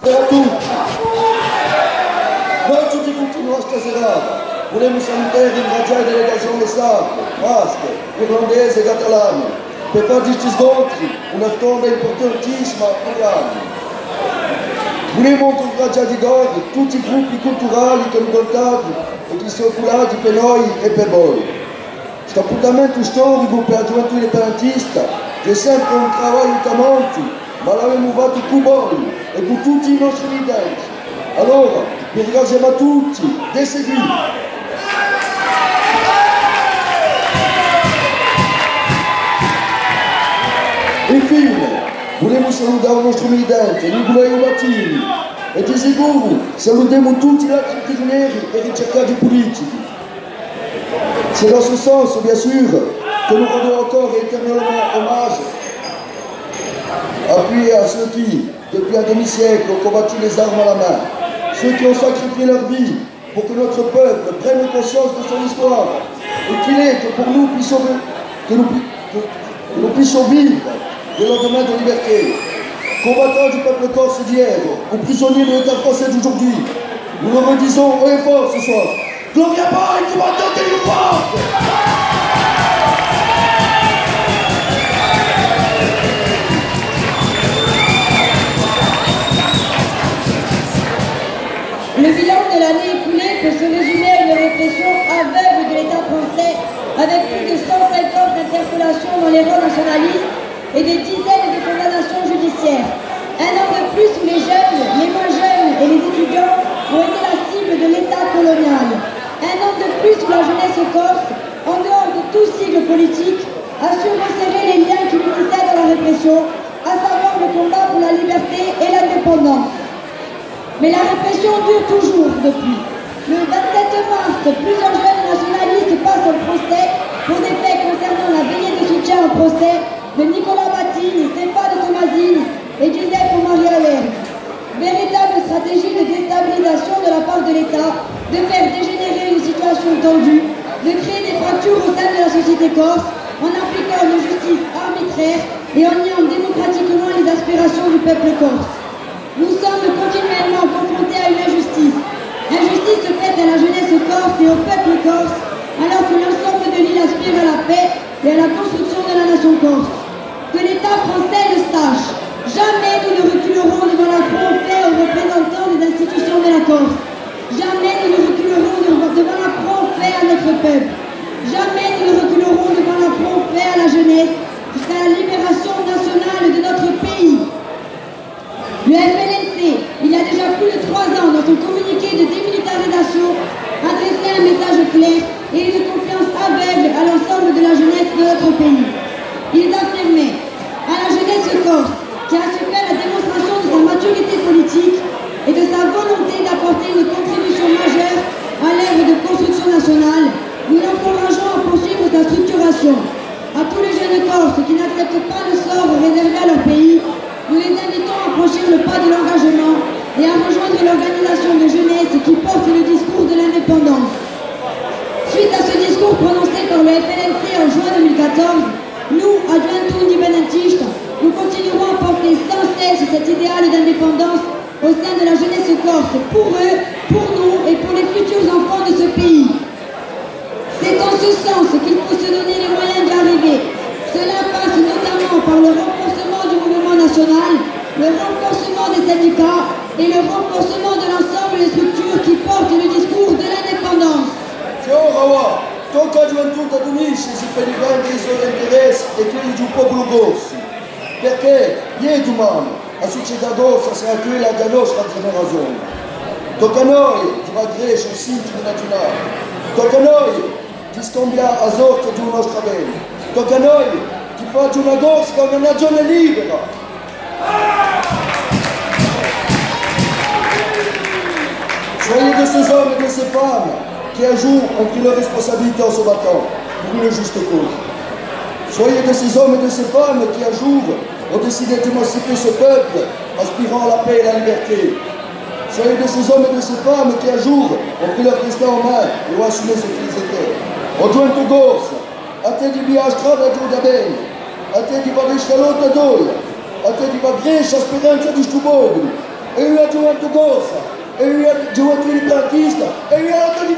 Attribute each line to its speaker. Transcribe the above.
Speaker 1: Noi tutti continuano stasera, volevamo salutare ringraziare la delegazione sarda, basca, irlandese e catalana, per fare questi scontri, una storia importantissima per l'anno. Volevo ringraziare tutti i gruppi culturali che hanno contato e che sono curati per noi e per voi. Questo appuntamento storico per la gioventù indipendentista, che è sempre un lavoro tramonti, ma l'abbiamo fatto con voi e con tutti i nostri leader. Allora, vi ringraziamo a tutti, di seguire. Infine, volevo salutare il nostro militante, Nicolai Mattini, e di sicuro salutiamo tutti gli altri prigionieri e ricercati politici. C'est dans ce sens, bien sûr, que nous rendons encore éternellement hommage, appuyé à ceux qui, depuis un demi-siècle, ont combattu les armes à la main, ceux qui ont sacrifié leur vie pour que notre peuple prenne conscience de son histoire et qu'il est que pour nous puissions, que nous puissions vivre le lendemain de liberté. Combattants du peuple corse d'hier, ou prisonniers de l'État français d'aujourd'hui, nous le redisons haut et fort ce soir. Gloria Patri, combattants de l'Europe!
Speaker 2: Le bilan de l'année écoulée peut se résumer à une répression aveugle de l'État français, avec plus de 150 interpellations dans les rangs nationalistes et des dizaines de condamnations judiciaires. Un an de plus où les jeunes, les moins jeunes et les étudiants ont été la cible de l'État colonial. Un an de plus où la jeunesse corse, en dehors de tout sigle politique, a su resserrer les liens qui l'unissaient dans la répression, à savoir le combat pour la liberté et l'indépendance. Mais la répression dure toujours depuis. Le 27 mars, plusieurs jeunes nationalistes passent en procès pour des faits concernant la veillée de soutien au procès de Nicolas Mattini, Stéphane Tomasini et Giuseppe Maria-Lerdi. Véritable stratégie de déstabilisation de la part de l'État, de faire dégénérer une situation tendue, de créer des fractures au sein de la société corse en appliquant une justice arbitraire et en niant démocratiquement les aspirations du peuple corse. Nous sommes continuellement confrontés à une injustice. Injustice faite à la jeunesse corse et au peuple corse, alors que l'ensemble de l'île aspire à la paix et à la construction de la nation corse. Que l'État français le sache. Jamais nous ne reculerons devant l'affront fait aux représentants des institutions de la Corse. Jamais nous ne reculerons devant l'affront fait à notre peuple. Jamais nous ne reculerons devant l'affront fait à la jeunesse jusqu'à la libération nationale de notre pays. Le FLNC, il y a déjà plus de 3 ans, dans son communiqué de démilitarisation, adressait un message clair et une confiance aveugle à l'ensemble de la jeunesse de notre pays. Ils affirmaient à la jeunesse corse, qui a su faire la démonstration de sa maturité politique et de sa volonté d'apporter une contribution majeure à l'œuvre de construction nationale, nous l'encourageons à poursuivre sa structuration. À tous les jeunes corses qui n'acceptent pas le sort réservé à leur pays, nous les invitons à franchir le pas de l'engagement et à rejoindre l'organisation de jeunesse qui porte le discours de l'indépendance. Suite à ce discours prononcé par le FLNC en juin 2014, nous, à Juventud Indipendentista, nous continuerons à porter sans cesse cet idéal d'indépendance au sein de la jeunesse corse, pour eux, pour nous et pour les futurs enfants de ce pays. C'est en ce sens qu'il faut se donner les moyens d'y arriver. Cela passe notamment par le renforcement du mouvement national, le renforcement des syndicats et le renforcement de l'ensemble des structures qui portent le discours de l'indépendance.
Speaker 1: Tocca a Gioventù unisce per difendere i suoi interessi e quelli di un popolo corso, perché ieri domani la società corsa sarà quella della nostra generazione. Tocca a noi di far crescere il sentito nazionale, tocca a noi di scambiare la sorte di un nostro bene, tocca a noi di fare una corsa che è una nazione libera. Soyez de ces hommes et de ces femmes qui un jour ont pris leurs responsabilités en se battant pour une juste cause. Soyez de ces hommes et de ces femmes qui un jour ont décidé d'émanciper ce peuple aspirant à la paix et à la liberté. Soyez de ces hommes et de ces femmes qui un jour ont pris leur destin en main et ont assumé ce qu'ils étaient. Ho giunto corsa, a te di via strada giù da bene, a te di va di scalota d'oia, a te di va Grecia speranza di stu popolo, e lui ha giocato cosa, e lui ha giocato militarista, e lui ha dato di